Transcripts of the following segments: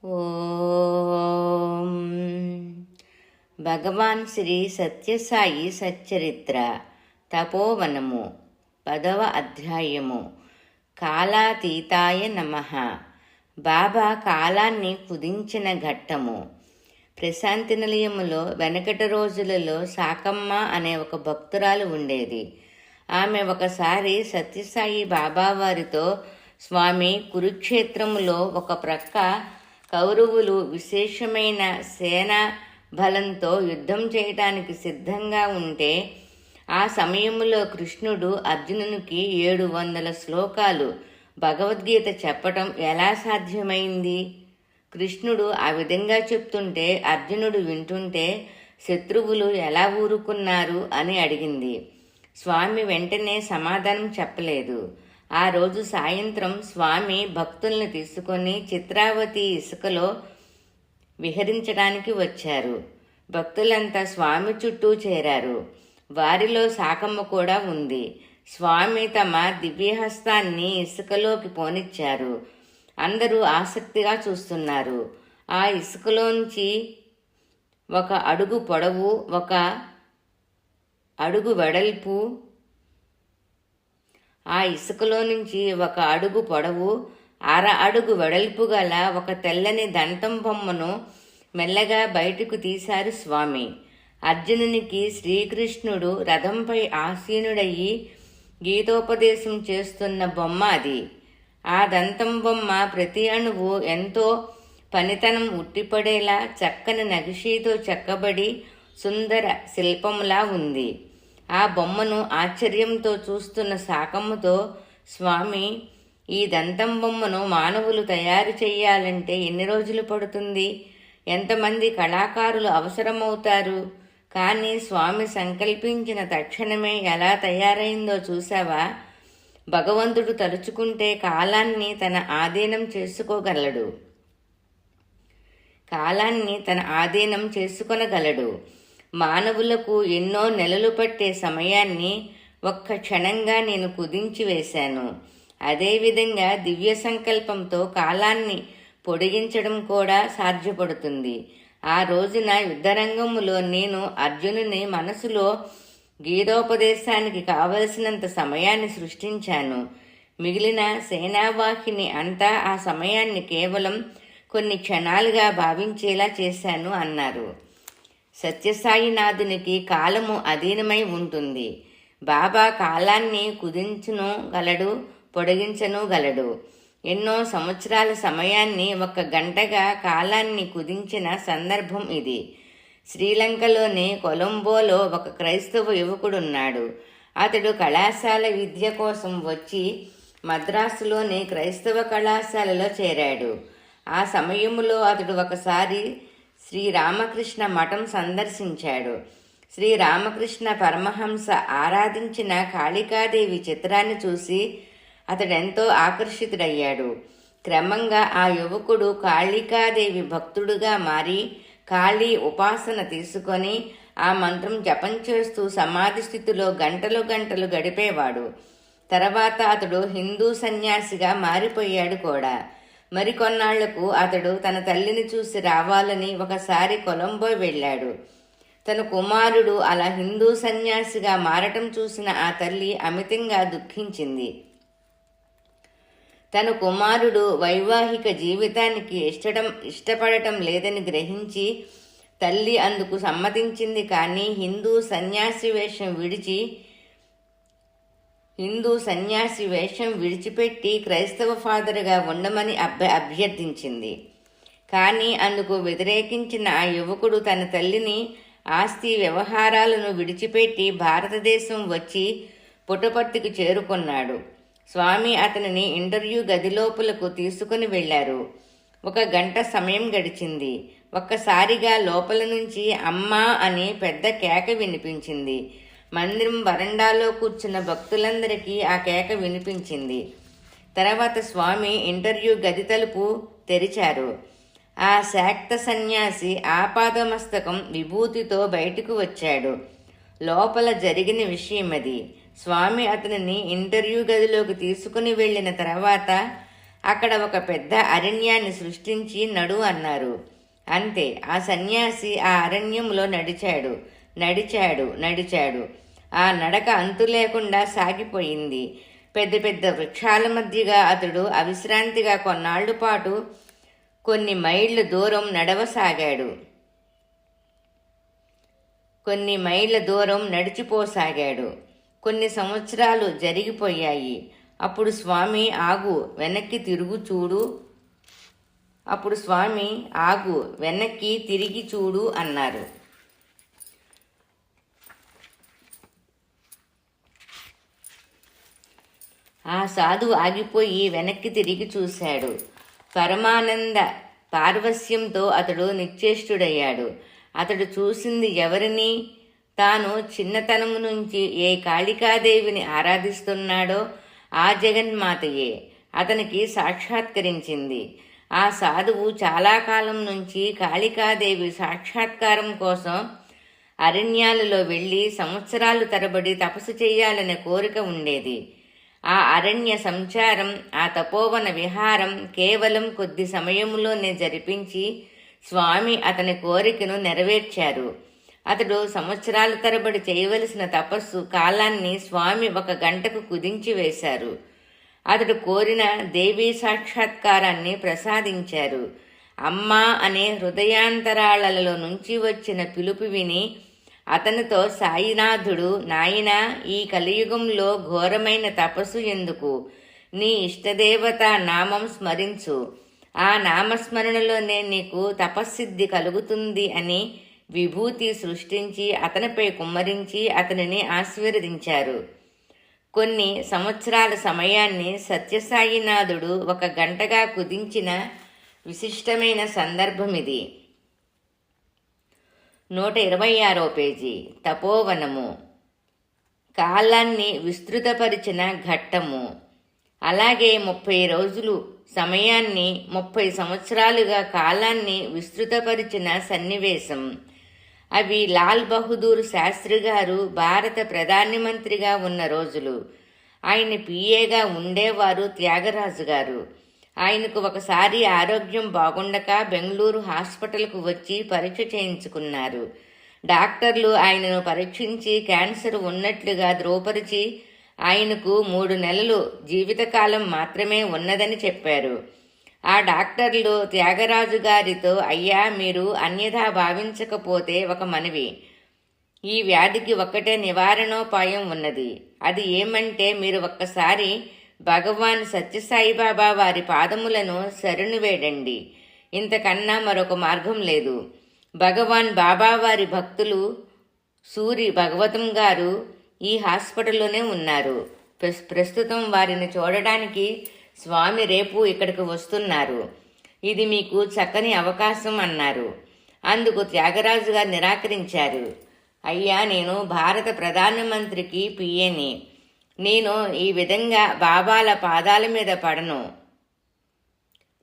ఓం భగవాన్ శ్రీ సత్యసాయి సచ్చరిత్ర తపోవనము 10వ అధ్యాయము కాలాతీతాయ నమః. బాబా కాలాన్ని కుదించిన ఘట్టము. ప్రశాంతి నిలయములో వెనకటి రోజులలో సాకమ్మ అనే ఒక భక్తురాలు ఉండేది. ఆమె ఒకసారి సత్యసాయి బాబావారితో, స్వామి, కురుక్షేత్రములో ఒక ప్రక్క కౌరవులు విశేషమైన సేనా బలంతో యుద్ధం చేయటానికి సిద్ధంగా ఉంటే, ఆ సమయంలో కృష్ణుడు అర్జునునికి 700 శ్లోకాలు భగవద్గీత చెప్పటం ఎలా సాధ్యమైంది? కృష్ణుడు ఆ విధంగా చెప్తుంటే అర్జునుడు వింటుంటే శత్రువులు ఎలా ఊరుకున్నారు అని అడిగింది. స్వామి వెంటనే సమాధానం చెప్పలేదు. ఆ రోజు సాయంత్రం స్వామి భక్తుల్ని తీసుకొని చిత్రావతి ఇసుకలో విహరించడానికి వచ్చారు. భక్తులంతా స్వామి చుట్టూ చేరారు. వారిలో సాకమ్మ కూడా ఉంది. స్వామి తమ దివ్యహస్తాన్ని ఇసుకలోకి పోనిచ్చారు. అందరూ ఆసక్తిగా చూస్తున్నారు. ఆ ఇసుకలోంచి 1 అడుగు పొడవు, 1 అడుగు వెడల్పు, ఆ ఇసుకలో నుంచి 1 అడుగు పొడవు, 1/2 అడుగు వెడల్పు గల ఒక తెల్లని దంతం బొమ్మను మెల్లగా బయటకు తీశారు స్వామి. అర్జునునికి శ్రీకృష్ణుడు రథంపై ఆసీనుడయ్యి గీతోపదేశం చేస్తున్న బొమ్మ అది. ఆ దంతం బొమ్మ ప్రతి అణువు ఎంతో పనితనం ఉట్టిపడేలా చక్కని నగిషీతో చెక్కబడి సుందర శిల్పంలా ఉంది. ఆ బొమ్మను ఆశ్చర్యంతో చూస్తున్న సాకమ్మతో, స్వామి, ఈ దంతం బొమ్మను మానవులు తయారు చెయ్యాలంటే ఎన్ని రోజులు పడుతుంది? ఎంతమంది కళాకారులు అవసరమవుతారు? కానీ స్వామి సంకల్పించిన తక్షణమే ఎలా తయారైందో చూసావా? భగవంతుడు తలుచుకుంటే కాలాన్ని తన ఆధీనం చేసుకొనగలడు. మానవులకు ఎన్నో నెలలు పట్టే సమయాన్ని ఒక్క క్షణంగా నేను కుదించి వేశాను. అదేవిధంగా దివ్య సంకల్పంతో కాలాన్ని పొడిగించడం కూడా సాధ్యపడుతుంది. ఆ రోజున యుద్ధరంగములో నేను అర్జునుని మనసులో గీతోపదేశానికి కావలసినంత సమయాన్ని సృష్టించాను. మిగిలిన సేనావాహిని అంతా ఆ సమయాన్ని కేవలం కొన్ని క్షణాలుగా భావించేలా చేశాను అన్నారు. సత్యసాయినాథునికి కాలము అధీనమై ఉంటుంది. బాబా కాలాన్ని కుదించును గలడు, పొడిగించను గలడు. ఎన్నో సంవత్సరాల సమయాన్ని 1 గంటగా కాలాన్ని కుదించిన సందర్భం ఇది. శ్రీలంకలోని కొలంబోలో ఒక క్రైస్తవ యువకుడున్నాడు. అతడు కళాశాల విద్య కోసం వచ్చి మద్రాసులోని క్రైస్తవ కళాశాలలో చేరాడు. ఆ సమయంలో అతడు ఒకసారి శ్రీరామకృష్ణ మఠం సందర్శించాడు. శ్రీరామకృష్ణ పరమహంస ఆరాధించిన కాళికాదేవి చిత్రాన్ని చూసి అతడెంతో ఆకర్షితుడయ్యాడు. క్రమంగా ఆ యువకుడు కాళికాదేవి భక్తుడుగా మారి కాళీ ఉపాసన తీసుకొని ఆ మంత్రం జపం చేస్తూ సమాధి స్థితిలో గంటలు గడిపేవాడు. తర్వాత అతడు హిందూ సన్యాసిగా మారిపోయాడు కూడా. మరికొన్నాళ్లకు అతడు తన తల్లిని చూసి రావాలని ఒకసారి కొలంబో వెళ్ళాడు. తన కుమారుడు అలా హిందూ సన్యాసిగా మారటం చూసిన ఆ తల్లి అమితంగా దుఃఖించింది. తన కుమారుడు వైవాహిక జీవితానికి ఇష్టపడటం లేదని గ్రహించి తల్లి అందుకు సమ్మతించింది. కానీ హిందూ సన్యాసి వేషం విడిచిపెట్టి క్రైస్తవ ఫాదర్గా ఉండమని అభ్యర్థించింది. కానీ అందుకు వ్యతిరేకించిన ఆ యువకుడు తన తల్లిని, ఆస్తి వ్యవహారాలను విడిచిపెట్టి భారతదేశం వచ్చి పుట్టపర్తికి చేరుకున్నాడు. స్వామి అతనిని ఇంటర్వ్యూ గది లోపలకు తీసుకుని వెళ్లారు. 1 గంట సమయం గడిచింది. ఒక్కసారిగా లోపల నుంచి అమ్మా అని పెద్ద కేక వినిపించింది. మందిరం వరండాలో కూర్చున్న భక్తులందరికీ ఆ కేక వినిపించింది. తర్వాత స్వామి ఇంటర్వ్యూ గది తలుపు తెరిచారు. ఆ శాక్త సన్యాసి ఆపాదమస్తకం విభూతితో బయటకు వచ్చాడు. లోపల జరిగిన విషయమది. స్వామి అతనిని ఇంటర్వ్యూ గదిలోకి తీసుకుని వెళ్ళిన తర్వాత అక్కడ ఒక పెద్ద అరణ్యాన్ని సృష్టించి నడు అన్నారు. అంతే, ఆ సన్యాసి ఆ అరణ్యంలో నడిచాడు. ఆ నడక అంతు లేకుండా సాగిపోయింది. పెద్ద పెద్ద వృక్షాల మధ్యగా అతడు అవిశ్రాంతిగా కొన్నాళ్ల పాటు కొన్ని మైళ్ళ దూరం నడిచిపోసాగాడు. కొన్ని సంవత్సరాలు జరిగిపోయాయి. అప్పుడు స్వామి ఆగు, వెనక్కి తిరిగి చూడు అన్నారు. ఆ సాధువు ఆగిపోయి వెనక్కి తిరిగి చూశాడు. పరమానంద పార్వస్యంతో అతడు నిశ్చేష్టుడయ్యాడు. అతడు చూసింది ఎవరిని? తాను చిన్నతనము నుంచి ఏ కాళికాదేవిని ఆరాధిస్తున్నాడో ఆ జగన్మాతయే అతనికి సాక్షాత్కరించింది. ఆ సాధువు చాలా కాలం నుంచి కాళికాదేవి సాక్షాత్కారం కోసం అరణ్యాలలో వెళ్ళి సంవత్సరాలు తరబడి తపస్సు చేయాలనే కోరిక ఉండేది. ఆ అరణ్య సంచారం, ఆ తపోవన విహారం కేవలం కొద్ది సమయంలోనే జరిపించి స్వామి అతని కోరికను నెరవేర్చారు. అతడు సంవత్సరాల తరబడి చేయవలసిన తపస్సు కాలాన్ని స్వామి 1 గంటకు కుదించి వేశారు. అతడు కోరిన దేవీ సాక్షాత్కారాన్ని ప్రసాదించారు. అమ్మా అనే హృదయాంతరాళలలో నుంచి వచ్చిన పిలుపు విని అతనితో సాయినాథుడు, నాయనా, ఈ కలియుగంలో ఘోరమైన తపస్సు ఎందుకు? నీ ఇష్టదేవత నామం స్మరించు. ఆ నామస్మరణలోనే నీకు తపస్సిద్ధి కలుగుతుంది అని విభూతి సృష్టించి అతనిపై కుమ్మరించి అతనిని ఆశీర్వదించారు. కొన్ని సంవత్సరాల సమయాన్ని సత్యసాయినాథుడు 1 గంటగా కుదించిన విశిష్టమైన సందర్భమిది. 126వ పేజీ. తపోవనము. కాలాన్ని విస్తృతపరిచిన ఘట్టము. అలాగే 30 రోజులు సమయాన్ని 30 సంవత్సరాలుగా కాలాన్ని విస్తృతపరిచిన సన్నివేశం. అవి లాల్ బహదూర్ శాస్త్రి గారు భారత ప్రధానమంత్రిగా ఉన్న రోజులు. ఆయన పిఏగా ఉండేవారు త్యాగరాజు గారు. ఆయనకు ఒకసారి ఆరోగ్యం బాగుండక బెంగళూరు హాస్పిటల్కు వచ్చి పరీక్ష చేయించుకున్నారు. డాక్టర్లు ఆయనను పరీక్షించి క్యాన్సర్ ఉన్నట్లుగా ధృవపరిచి ఆయనకు 3 నెలలు జీవితకాలం మాత్రమే ఉన్నదని చెప్పారు. ఆ డాక్టర్లు త్యాగరాజు గారితో, అయ్యా, మీరు అన్యథా భావించకపోతే ఒక మనవి. ఈ వ్యాధికి ఒక్కటే నివారణోపాయం ఉన్నది. అది ఏమంటే మీరు ఒక్కసారి భగవాన్ సత్యసాయిబాబా వారి పాదములను శరణు వేడండి. ఇంతకన్నా మరొక మార్గం లేదు. భగవాన్ బాబా వారి భక్తులు సూరి భగవతం గారు ఈ హాస్పిటల్లోనే ఉన్నారు. ప్రస్తుతం వారిని చూడడానికి స్వామి రేపు ఇక్కడికి వస్తున్నారు. ఇది మీకు చక్కని అవకాశం అన్నారు. అందుకు త్యాగరాజు గారు నిరాకరించారు. అయ్యా, నేను భారత ప్రధానమంత్రికి పిఏని. నేను ఈ విధంగా బాబాల పాదాల మీద పడను.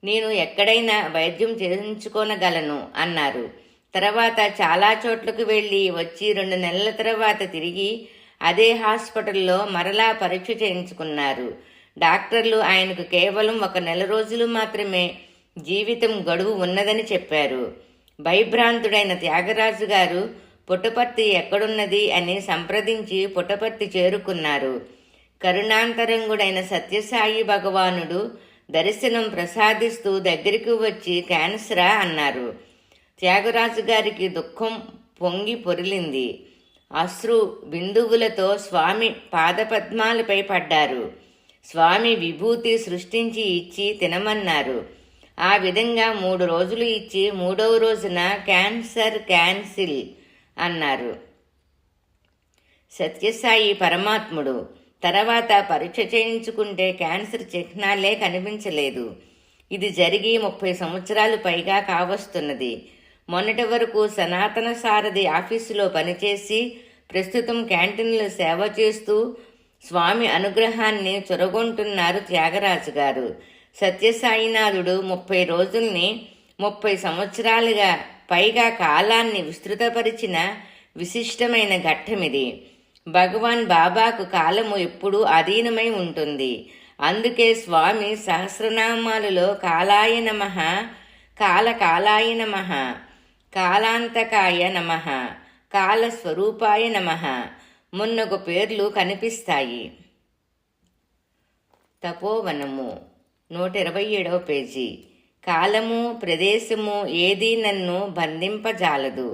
నేను ఎక్కడైనా వైద్యం చేయించుకోనగలను అన్నారు. తర్వాత చాలా చోట్లకు వెళ్ళి వచ్చి 2 నెలల తర్వాత తిరిగి అదే హాస్పిటల్లో మరలా పరీక్ష చేయించుకున్నారు. డాక్టర్లు ఆయనకు కేవలం 1 నెల రోజులు మాత్రమే జీవితం గడువు ఉన్నదని చెప్పారు. భయభ్రాంతుడైన త్యాగరాజు గారు పుట్టపర్తి ఎక్కడున్నది అని సంప్రదించి పుట్టపర్తి చేరుకున్నారు. కరుణాంతరంగుడైన సత్యసాయి భగవానుడు దర్శనం ప్రసాదిస్తూ దగ్గరికి వచ్చి క్యాన్సరా అన్నారు. త్యాగరాజు గారికి దుఃఖం పొంగి పొరిలింది. అశ్రు బిందువులతో స్వామి పాదపద్మాలపై పడ్డారు. స్వామి విభూతి సృష్టించి ఇచ్చి తినమన్నారు. ఆ విధంగా 3 రోజులు ఇచ్చి 3వ రోజున క్యాన్సర్ క్యాన్సిల్ అన్నారు. సత్యసాయి పరమాత్ముడు. తర్వాత పరీక్ష చేయించుకుంటే క్యాన్సర్ చిహ్నాలే కనిపించలేదు. ఇది జరిగి 30 సంవత్సరాలు పైగా కావస్తున్నది. మొన్నటి వరకు సనాతన సారథి ఆఫీసులో పనిచేసి ప్రస్తుతం క్యాంటీన్లో సేవ చేస్తూ స్వామి అనుగ్రహాన్ని చొరగొంటున్నారు త్యాగరాజు గారు. సత్యసాయినాథుడు 30 రోజుల్ని 30 సంవత్సరాలుగా పైగా కాలాన్ని విస్తృతపరిచిన విశిష్టమైన ఘట్టమిది. భగవాన్ బాబాకు కాలము ఎప్పుడూ అధీనమై ఉంటుంది. అందుకే స్వామి సహస్రనామాలలో కాలాయ నమః, కాలకాలాయ నమః, కాలాంతకాయ నమః, కాలస్వరూపాయ నమః మున్నగు పేర్లు కనిపిస్తాయి. తపోవనము 127వ పేజీ. కాలము ప్రదేశము ఏదీ నన్ను బంధింపజాలదు.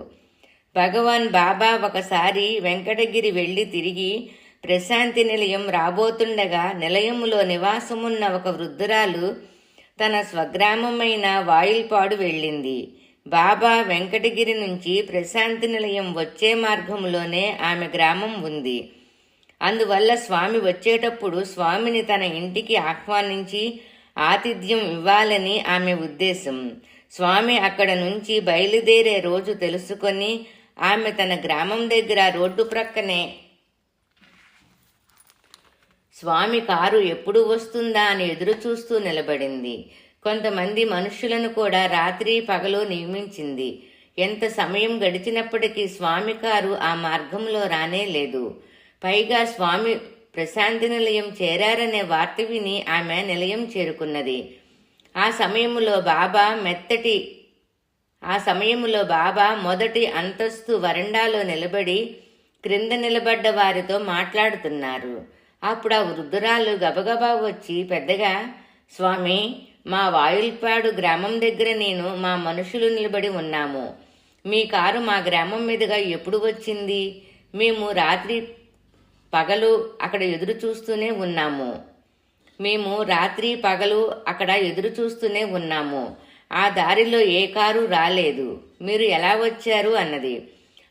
భగవాన్ బాబా ఒకసారి వెంకటగిరి వెళ్ళి తిరిగి ప్రశాంతి నిలయం రాబోతుండగా నిలయములో నివాసమున్న ఒక వృద్ధురాలు తన స్వగ్రామమైన వాయిల్పాడు వెళ్ళింది. బాబా వెంకటగిరి నుంచి ప్రశాంతి నిలయం వచ్చే మార్గంలోనే ఆమె గ్రామం ఉంది. అందువల్ల స్వామి వచ్చేటప్పుడు స్వామిని తన ఇంటికి ఆహ్వానించి ఆతిథ్యం ఇవ్వాలని ఆమె ఉద్దేశం. స్వామి అక్కడ నుంచి బయలుదేరే రోజు తెలుసుకొని ఆమె తన గ్రామం దగ్గర రోడ్డు ప్రక్కనే స్వామి కారు ఎప్పుడు వస్తుందా అని ఎదురు చూస్తూ నిలబడింది. కొంతమంది మనుష్యులను కూడా రాత్రి పగలు నియమించింది. ఎంత సమయం గడిచినప్పటికీ స్వామి కారు ఆ మార్గంలో రానే లేదు. పైగా స్వామి ప్రశాంతి నిలయం చేరారనే వార్త విని ఆమె నిలయం చేరుకున్నది. ఆ సమయంలో బాబా మొదటి అంతస్తు వరండాలో నిలబడి క్రింద నిలబడ్డ వారితో మాట్లాడుతున్నారు. అప్పుడు ఆ వృద్ధురాలు గబగబా వచ్చి పెద్దగా, స్వామి, మా వాయుల్పాడు గ్రామం దగ్గర నేను మా మనుషులు నిలబడి ఉన్నాము. మీ కారు మా గ్రామం మీదుగా ఎప్పుడు వచ్చింది? మేము రాత్రి పగలు అక్కడ ఎదురు చూస్తూనే ఉన్నాము. ఆ దారిలో ఏ కారు రాలేదు. మీరు ఎలా వచ్చారు అన్నది.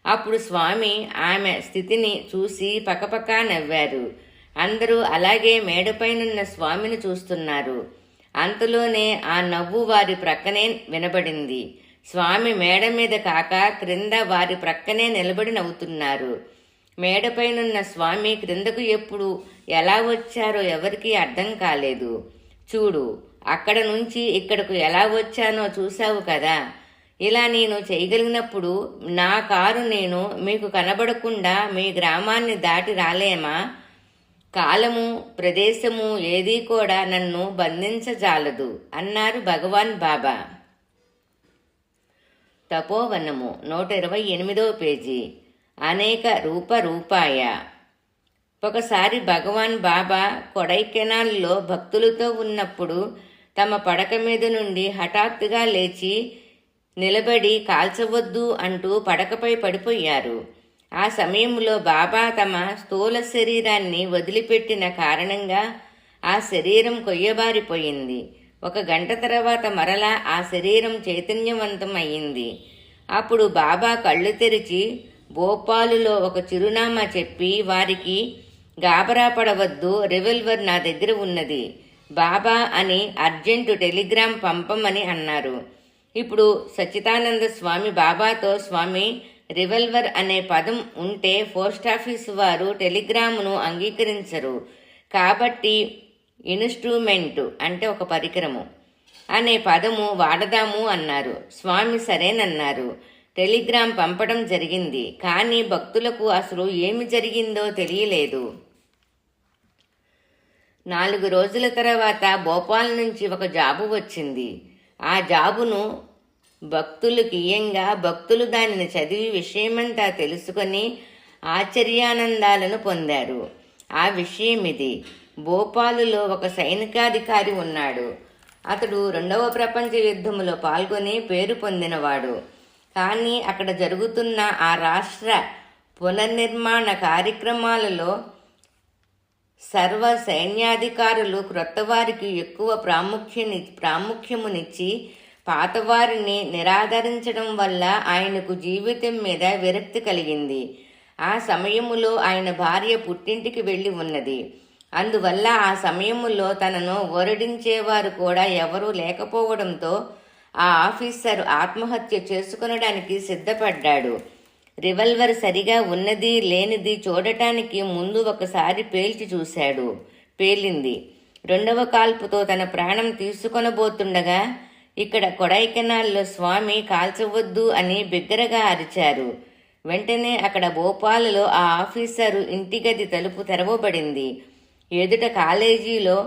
అప్పుడు స్వామి ఆమె స్థితిని చూసి పకపకా నవ్వారు. అందరూ అలాగే మేడపైనున్న స్వామిని చూస్తున్నారు. అంతలోనే ఆ నవ్వు వారి ప్రక్కనే వినబడింది. స్వామి మేడ మీద కాక క్రింద వారి ప్రక్కనే నిలబడి నవ్వుతున్నారు. మేడపైనున్న స్వామి క్రిందకు ఎప్పుడు ఎలా వచ్చారో ఎవరికీ అర్థం కాలేదు. చూడు, అక్కడ నుంచి ఇక్కడకు ఎలా వచ్చానో చూశావు కదా. ఇలా నేను చేయగలిగినప్పుడు నా కారు నేను మీకు కనబడకుండా మీ గ్రామాన్ని దాటి రాలేమా? కాలము ప్రదేశము ఏదీ కూడా నన్ను బంధించజాలదు అన్నారు భగవాన్ బాబా. తపోవనము 128వ పేజీ. అనేక రూపాయ. ఒకసారి భగవాన్ బాబా కొడైకెనాల్లో భక్తులతో ఉన్నప్పుడు తమ పడక మీద నుండి హఠాత్తుగా లేచి నిలబడి కాల్చవద్దు అంటూ పడకపై పడిపోయారు. ఆ సమయంలో బాబా తమ స్థూల శరీరాన్ని వదిలిపెట్టిన కారణంగా ఆ శరీరం కొయ్యబారిపోయింది. 1 గంట తర్వాత మరలా ఆ శరీరం చైతన్యవంతం అయ్యింది. అప్పుడు బాబా కళ్ళు తెరిచి భోపాలులో ఒక చిరునామా చెప్పి వారికి గాబరా పడవద్దు, రివల్వర్ నా దగ్గర ఉన్నది, బాబా అని అర్జెంటు టెలిగ్రామ్ పంపమని అన్నారు. ఇప్పుడు సచ్చిదానంద స్వామి బాబాతో, స్వామి, రివల్వర్ అనే పదం ఉంటే పోస్టాఫీసు వారు టెలిగ్రామును అంగీకరించరు, కాబట్టి ఇన్స్ట్రుమెంటు అంటే ఒక పరికరము అనే పదము వాడదాము అన్నారు. స్వామి సరేనన్నారు. టెలిగ్రామ్ పంపడం జరిగింది. కానీ భక్తులకు అసలు ఏమి జరిగిందో తెలియలేదు. 4 రోజుల తర్వాత భోపాల్ నుంచి ఒక జాబు వచ్చింది. ఆ జాబును భక్తులకు ఇయ్యంగా భక్తులు దానిని చదివి విషయమంతా తెలుసుకొని ఆశ్చర్యానందాలను పొందారు. ఆ విషయం ఇది. భోపాలులో ఒక సైనికాధికారి ఉన్నాడు. అతడు 2వ ప్రపంచ యుద్ధంలో పాల్గొని పేరు పొందినవాడు. కానీ అక్కడ జరుగుతున్న ఆ రాష్ట్ర పునర్నిర్మాణ కార్యక్రమాలలో సర్వ సైన్యాధికారులు క్రొత్తవారికి ఎక్కువ ప్రాముఖ్యమునిచ్చి పాతవారిని నిరాదరించడం వల్ల ఆయనకు జీవితం మీద విరక్తి కలిగింది. ఆ సమయములో ఆయన భార్య పుట్టింటికి వెళ్ళి ఉన్నది. అందువల్ల ఆ సమయములో తనను ఓరడించేవారు కూడా ఎవరూ లేకపోవడంతో ఆ ఆఫీసర్ ఆత్మహత్య చేసుకొనడానికి సిద్ధపడ్డాడు. రివల్వర్ సరిగా ఉన్నది లేనిది చూడటానికి ముందు ఒకసారి పేల్చి చూశాడు. పేలింది. 2వ కాల్పుతో తన ప్రాణం తీసుకొనబోతుండగా ఇక్కడ కొడైకెనాల్లో స్వామి కాల్చవద్దు అని బిగ్గరగా అరిచారు. వెంటనే అక్కడ భోపాలులో ఆ ఆఫీసరు ఇంటి గది తలుపు తెరవబడింది. ఎదుట కాలేజీలో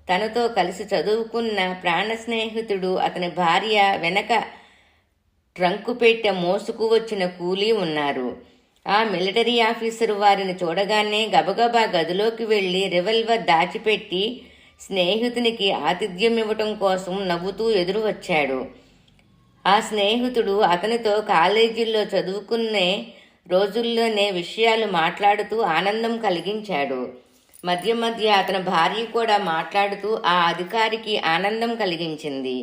తనతో కలిసి చదువుకున్న ప్రాణ స్నేహితుడు, అతని భార్య, వెనక ట్రంకు పెట్టె మోసుకు వచ్చిన కూలీ ఉన్నారు. ఆ మిలిటరీ ఆఫీసరు వారిని చూడగానే గబగబా గదిలోకి వెళ్లి రివల్వర్ దాచిపెట్టి స్నేహితునికి ఆతిథ్యం ఇవ్వటం కోసం నవ్వుతూ ఎదురు వచ్చాడు. ఆ స్నేహితుడు అతనితో కాలేజీల్లో చదువుకునే రోజుల్లోనే విషయాలు మాట్లాడుతూ ఆనందం కలిగించాడు. మధ్య మధ్య అతని భార్య కూడా మాట్లాడుతూ ఆ అధికారికి ఆనందం కలిగించింది.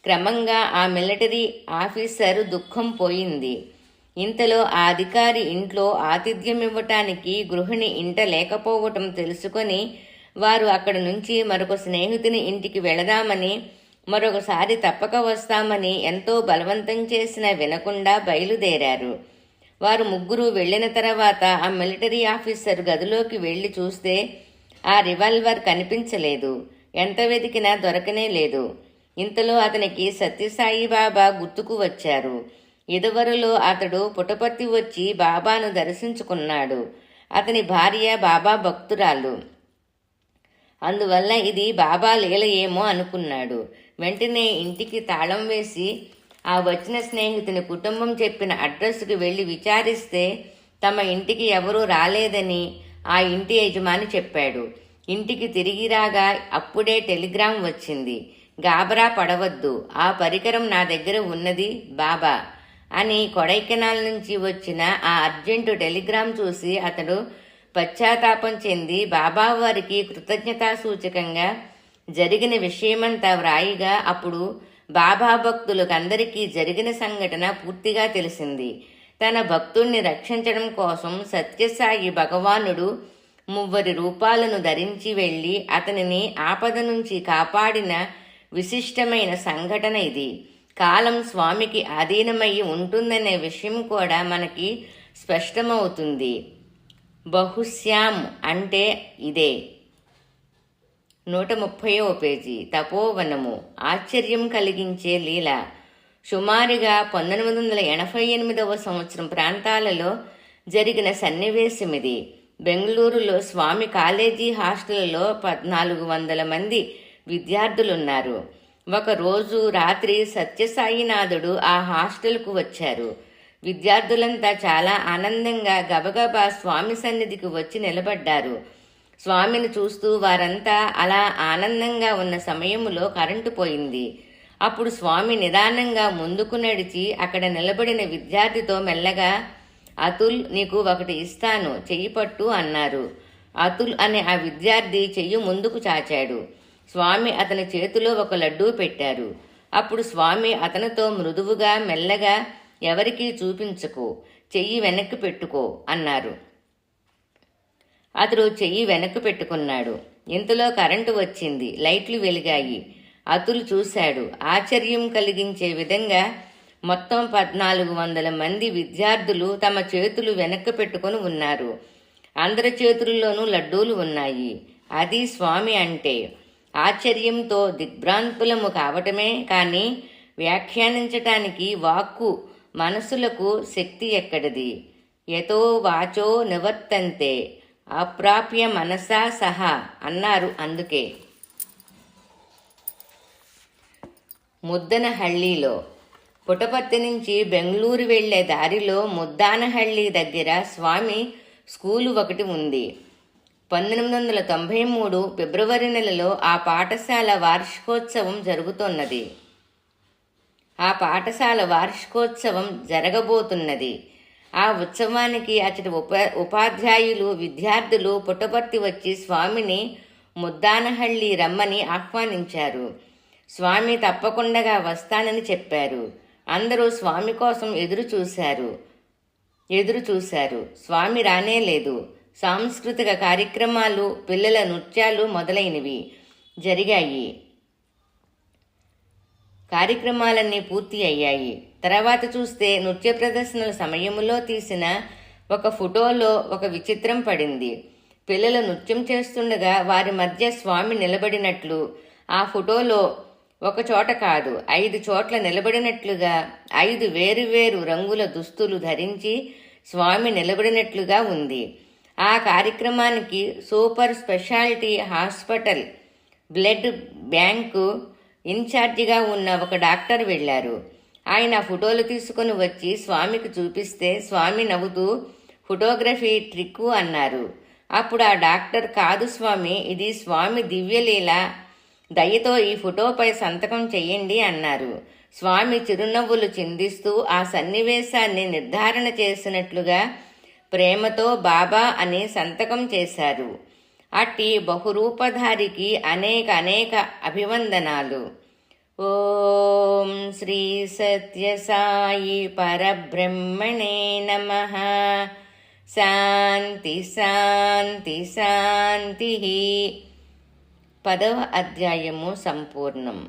క్రమంగా ఆ మిలిటరీ ఆఫీసర్ దుఃఖం పోయింది. ఇంతలో ఆ అధికారి ఇంట్లో ఆతిథ్యం ఇవ్వటానికి గృహిణి ఇంట లేకపోవటం తెలుసుకొని వారు అక్కడి నుంచి మరొక స్నేహితుని ఇంటికి వెళదామని, మరొకసారి తప్పక వస్తామని ఎంతో బలవంతం చేసినా వినకుండా బయలుదేరారు. వారు ముగ్గురు వెళ్లిన తర్వాత ఆ మిలిటరీ ఆఫీసర్ గదిలోకి వెళ్లి చూస్తే ఆ రివాల్వర్ కనిపించలేదు. ఎంత వెతికినా దొరకనే లేదు. ఇంతలో అతనికి సత్యసాయి బాబా గుర్తుకు వచ్చారు. ఇదివరలో అతడు పుటపర్తి వచ్చి బాబాను దర్శించుకున్నాడు. అతని భార్య బాబా భక్తురాలు. అందువల్ల ఇది బాబా లీల ఏమో అనుకున్నాడు. వెంటనే ఇంటికి తాళం వేసి ఆ వచ్చిన స్నేహితుని కుటుంబం చెప్పిన అడ్రస్కు వెళ్లి విచారిస్తే తమ ఇంటికి ఎవరూ రాలేదని ఆ ఇంటి యజమాని చెప్పాడు. ఇంటికి తిరిగి రాగా అప్పుడే టెలిగ్రామ్ వచ్చింది. గాబరా పడవద్దు, ఆ పరికరం నా దగ్గర ఉన్నది బాబా అని కొడైకెనాల్ నుంచి వచ్చిన ఆ అర్జెంటు టెలిగ్రామ్ చూసి అతడు పశ్చాత్తాపం చెంది బాబావారికి కృతజ్ఞతాసూచకంగా జరిగిన విషయమంతా వ్రాయిగా అప్పుడు బాబా భక్తులకందరికీ జరిగిన సంఘటన పూర్తిగా తెలిసింది. తన భక్తుణ్ణి రక్షించడం కోసం సత్యసాయి భగవానుడు 3 రూపాలను ధరించి వెళ్లి అతనిని ఆపద నుంచి కాపాడిన విశిష్టమైన సంఘటన ఇది. కాలం స్వామికి అధీనమై ఉంటుందనే విషయం కూడా మనకి స్పష్టమవుతుంది. బహుశ్యాం అంటే ఇదే. 130వ పేజీ. తపోవనము. ఆశ్చర్యం కలిగించే లీల. సుమారుగా 1988వ సంవత్సరం ప్రాంతాలలో జరిగిన సన్నివేశమిది. బెంగళూరులో స్వామి కాలేజీ హాస్టల్లో 1400 మంది విద్యార్థులున్నారు. ఒకరోజు రాత్రి సత్యసాయినాథుడు ఆ హాస్టల్కు వచ్చారు. విద్యార్థులంతా చాలా ఆనందంగా గబగబా స్వామి సన్నిధికి వచ్చి నిలబడ్డారు. స్వామిని చూస్తూ వారంతా అలా ఆనందంగా ఉన్న సమయంలో కరెంటు పోయింది. అప్పుడు స్వామి నిదానంగా ముందుకు నడిచి అక్కడ నిలబడిన విద్యార్థితో మెల్లగా, అతుల్, నీకు ఒకటి ఇస్తాను, చెయ్యి పట్టు అన్నారు. అతుల్ అనే ఆ విద్యార్థి చెయ్యి ముందుకు చాచాడు. స్వామి అతని చేతిలో ఒక లడ్డూ పెట్టారు. అప్పుడు స్వామి అతనితో మృదువుగా మెల్లగా, ఎవరికీ చూపించకు, చెయ్యి వెనక్కి పెట్టుకో అన్నారు. అతడు చెయ్యి వెనక్కి పెట్టుకున్నాడు. ఇంతలో కరెంటు వచ్చింది. లైట్లు వెలిగాయి. అతుల్ చూశాడు. ఆశ్చర్యం కలిగించే విధంగా మొత్తం 1400 మంది విద్యార్థులు తమ చేతులు వెనక్కి పెట్టుకుని ఉన్నారు. అందరి చేతుల్లోనూ లడ్డూలు ఉన్నాయి. అది స్వామి అంటే. ఆశ్చర్యంతో దిగ్భ్రాంతులము కావటమే కానీ వ్యాఖ్యానించటానికి వాక్కు మనసులకు శక్తి ఎక్కడిది. యతో వాచో నివర్తంతే అప్రాప్య మనసా సహా అన్నారు. అందుకే ముద్దనహళ్లిలో పుటపర్తి నుంచి బెంగళూరు వెళ్లే దారిలో ముద్దానహళ్లి దగ్గర స్వామి స్కూలు ఒకటి ఉంది. 1993 ఫిబ్రవరి నెలలో ఆ పాఠశాల వార్షికోత్సవం జరుగుతున్నది. ఆ పాఠశాల వార్షికోత్సవం జరగబోతున్నది. ఆ ఉత్సవానికి అతడి ఉపాధ్యాయులు, విద్యార్థులు పుట్టపర్తి వచ్చి స్వామిని ముద్దానహళ్లి రమ్మని ఆహ్వానించారు. స్వామి తప్పకుండా వస్తానని చెప్పారు. అందరూ స్వామి కోసం ఎదురు చూశారు. స్వామి రానే లేదు. సాంస్కృతిక కార్యక్రమాలు, పిల్లల నృత్యాలు మొదలైనవి జరిగాయి. కార్యక్రమాలన్నీ పూర్తి అయ్యాయి. తర్వాత చూస్తే నృత్య ప్రదర్శనల సమయంలో తీసిన ఒక ఫోటోలో ఒక విచిత్రం పడింది. పిల్లలు నృత్యం చేస్తుండగా వారి మధ్య స్వామి నిలబడినట్లు, ఆ ఫోటోలో ఒక చోట కాదు 5 చోట్ల నిలబడినట్లుగా 5 వేరువేరు రంగుల దుస్తులు ధరించి స్వామి నిలబడినట్లుగా ఉంది. ఆ కార్యక్రమానికి super speciality hospital blood bank ఇన్ఛార్జిగా ఉన్న ఒక డాక్టర్ వెళ్ళారు. ఆయన ఫోటోలు తీసుకుని వచ్చి స్వామికి చూపిస్తే స్వామి నవ్వుతూ ఫోటోగ్రఫీ ట్రిక్కు అన్నారు. అప్పుడు ఆ డాక్టర్, కాదు స్వామి, ఇది స్వామి దివ్యలీల, దయతో ఈ ఫోటోపై సంతకం చెయ్యండి అన్నారు. స్వామి చిరునవ్వులు చిందిస్తూ ఆ సన్నివేశాన్ని నిర్ధారణ చేసినట్లుగా ప్రేమతో బాబా అని సంతకం చేశారు. అట్టి బహురూపధారికి అనేక అభివందనాలు. ఓం శ్రీ సత్యసాయి పరబ్రహ్మణే నమః. శాంతి శాంతి శాంతి. 10వ అధ్యాయము సంపూర్ణం.